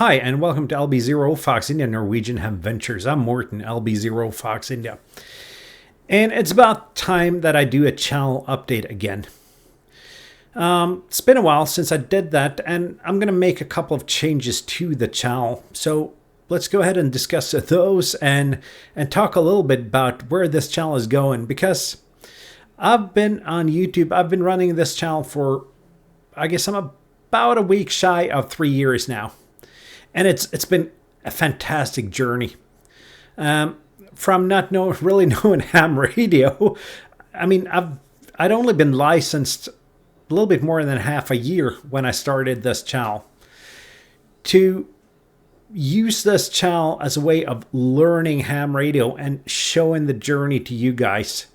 Hi, and welcome to LB0 Fox India Norwegian Ham Ventures. I'm Morten, LB0 Fox India. And it's about time that I do a channel update again. It's been a while since I did that, and I'm going to make a couple of changes to the channel. So let's go ahead and discuss those and talk a little bit about where this channel is going. Because I've been on YouTube, I've been running this channel for, I guess I'm about a week shy of 3 years now. And it's been a fantastic journey. From not really knowing ham radio, I mean, I'd only been licensed a little bit more than half a year when I started this channel. To use this channel as a way of learning ham radio and showing the journey to you guys.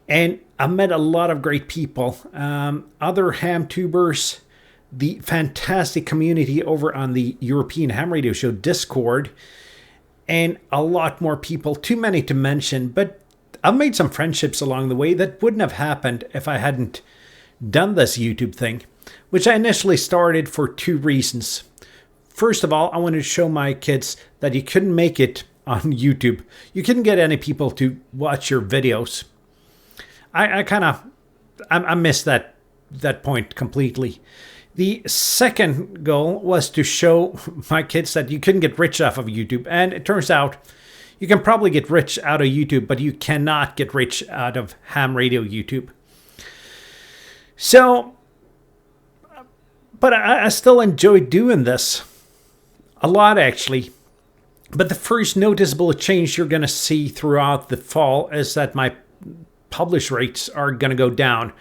And I've met a lot of great people, other ham tubers, the fantastic community over on the European Ham Radio Show Discord, and a lot more people, too many to mention, but I've made some friendships along the way that wouldn't have happened if I hadn't done this YouTube thing, which I initially started for two reasons. First of all, I wanted to show my kids that you couldn't make it on YouTube. You couldn't get any people to watch your videos. I missed that point completely. The second goal was to show my kids that you couldn't get rich off of YouTube. And it turns out you can probably get rich out of YouTube, but you cannot get rich out of ham radio YouTube. So, but I still enjoy doing this. A lot, actually. But the first noticeable change you're going to see throughout the fall is that my publish rates are going to go down.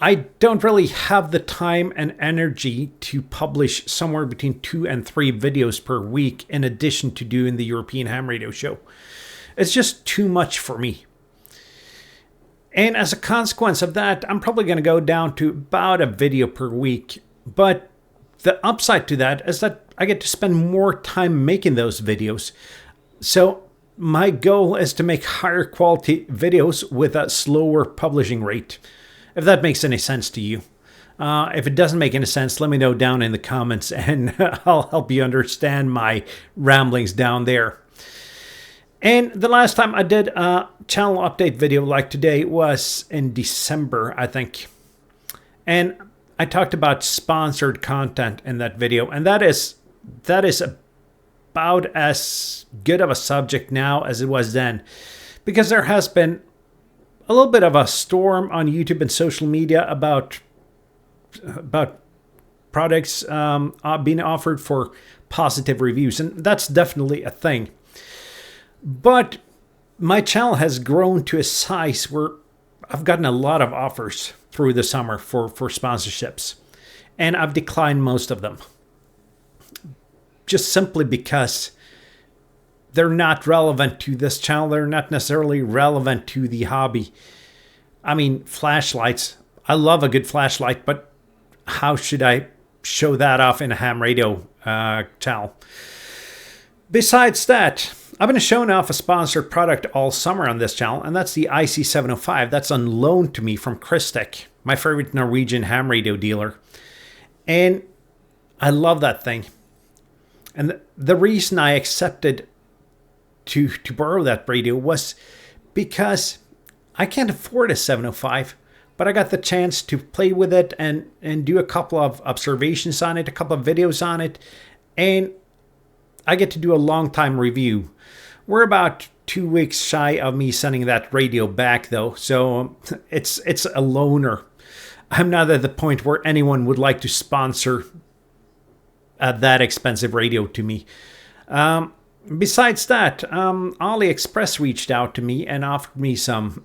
I don't really have the time and energy to publish somewhere between 2 and 3 videos per week in addition to doing the European Ham Radio Show. It's just too much for me. And as a consequence of that, I'm probably going to go down to about a video per week. But the upside to that is that I get to spend more time making those videos. So my goal is to make higher quality videos with a slower publishing rate. If that makes any sense to you. If it doesn't make any sense, let me know down in the comments and I'll help you understand my ramblings down there. And the last time I did a channel update video like today was in December, I think. And I talked about sponsored content in that video. And that is about as good of a subject now as it was then. Because there has been a little bit of a storm on YouTube and social media about products being offered for positive reviews, and that's definitely a thing. But my channel has grown to a size where I've gotten a lot of offers through the summer for sponsorships, and I've declined most of them. Just simply because they're not relevant to this channel. They're not necessarily relevant to the hobby. I mean, flashlights. I love a good flashlight, but how should I show that off in a ham radio channel? Besides that, I've been showing off a sponsored product all summer on this channel, and that's the IC705. That's on loan to me from Christec, my favorite Norwegian ham radio dealer. And I love that thing. And the reason I accepted to borrow that Braido was because I can't afford a 705, but I got the chance to play with it and do a couple of observations on it, a couple of videos on it, and I get to do a long time review. We're about 2 weeks shy of me sending that radio back though, so it's a loaner. I'm not at the point where anyone would like to sponsor that expensive radio to me. Besides that, AliExpress reached out to me and offered me some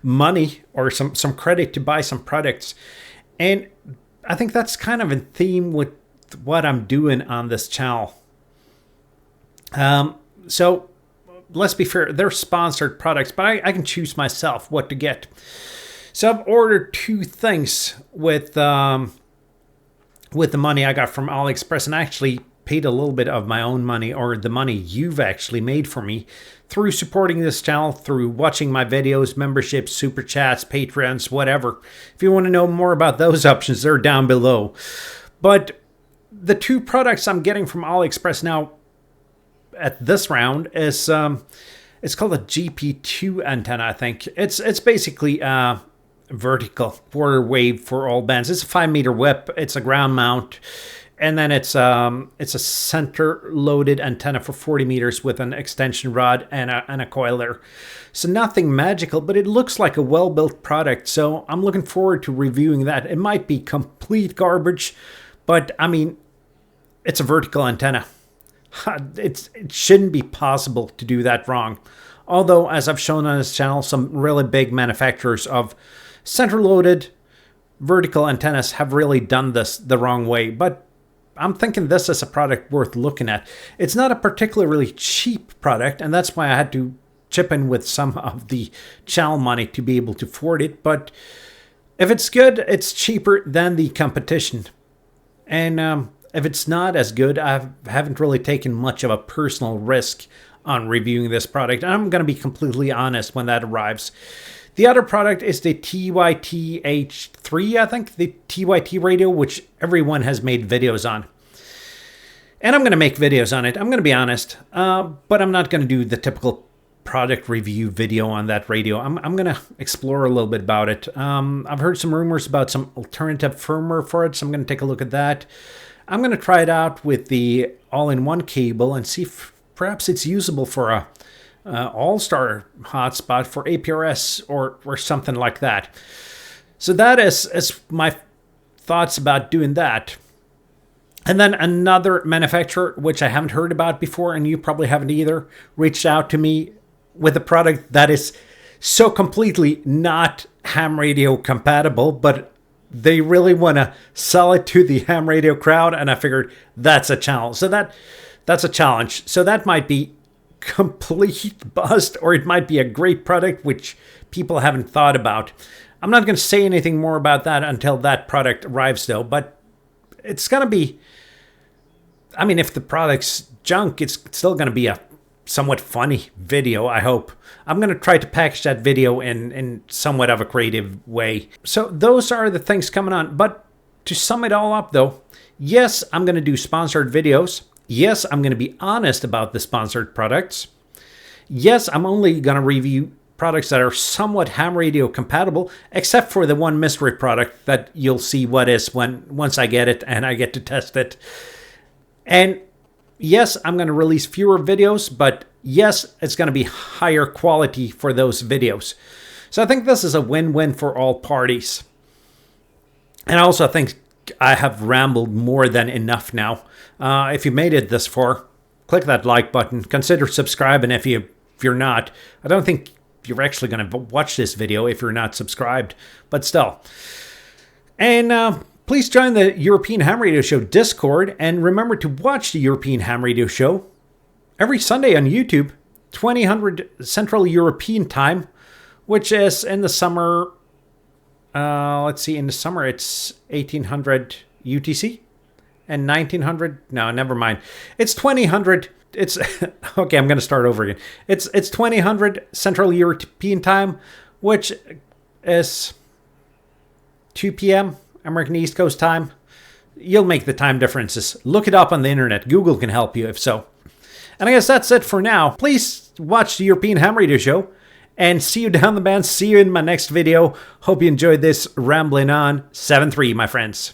money or some credit to buy some products. And I think that's kind of in theme with what I'm doing on this channel. So let's be fair, they're sponsored products, but I can choose myself what to get. So I've ordered 2 things with the money I got from AliExpress, and actually paid a little bit of my own money, or the money you've actually made for me through supporting this channel, through watching my videos, memberships, super chats, Patreons, whatever. If you want to know more about those options, they're down below. But the two products I'm getting from AliExpress now at this round is it's called a GP2 antenna, I think. It's basically vertical quarter wave for all bands. It's a 5-meter whip. It's a ground mount. And then it's a center loaded antenna for 40 meters with an extension rod and a coiler. So nothing magical, but it looks like a well-built product. So I'm looking forward to reviewing that. It might be complete garbage, but I mean, it's a vertical antenna. It shouldn't be possible to do that wrong. Although, as I've shown on this channel, some really big manufacturers of center-loaded vertical antennas have really done this the wrong way. But I'm thinking this is a product worth looking at. It's not a particularly cheap product, and that's why I had to chip in with some of the channel money to be able to afford it. But if it's good, it's cheaper than the competition. And if it's not as good, I haven't really taken much of a personal risk on reviewing this product. I'm going to be completely honest when that arrives. The other product is the TYT-H3, I think, the TYT radio, which everyone has made videos on. And I'm going to make videos on it, I'm going to be honest, but I'm not going to do the typical product review video on that radio. I'm going to explore a little bit about it. I've heard some rumors about some alternative firmware for it, so I'm going to take a look at that. I'm going to try it out with the all-in-one cable and see if perhaps it's usable for a all-star hotspot for APRS or something like that. So that is my thoughts about doing that. And then another manufacturer, which I haven't heard about before, and you probably haven't either, reached out to me with a product that is so completely not ham radio compatible, but they really want to sell it to the ham radio crowd, and I figured that's a challenge. So that's a challenge. So that might be complete bust, or it might be a great product which people haven't thought about. I'm not going to say anything more about that until that product arrives, though, but it's going to be, I mean, if the product's junk, it's still going to be a somewhat funny video, I hope. I'm going to try to package that video in somewhat of a creative way. So those are the things coming on. But to sum it all up, though, yes, I'm going to do sponsored videos. Yes, I'm going to be honest about the sponsored products. Yes, I'm only going to review products that are somewhat ham radio compatible, except for the one mystery product that you'll see what is once I get it and I get to test it. And yes, I'm going to release fewer videos, but yes, it's going to be higher quality for those videos. So I think this is a win-win for all parties. And I also think I have rambled more than enough now. If you made it this far, click that like button. Consider subscribing if you're not. I don't think you're actually going to watch this video if you're not subscribed, but still. And please join the European Ham Radio Show Discord, and remember to watch the European Ham Radio Show every Sunday on YouTube, 2000 Central European Time, which is in the summer. Let's see, in the summer it's 1800 UTC and 1900. No, never mind. It's 2000. It's okay. I'm going to start over again. It's 2000 Central European Time, which is 2 p.m. American East Coast time. You'll make the time differences. Look it up on the internet. Google can help you if so. And I guess that's it for now. Please watch the European Ham Radio Show. And see you down the band. See you in my next video. Hope you enjoyed this rambling on. 7-3, my friends.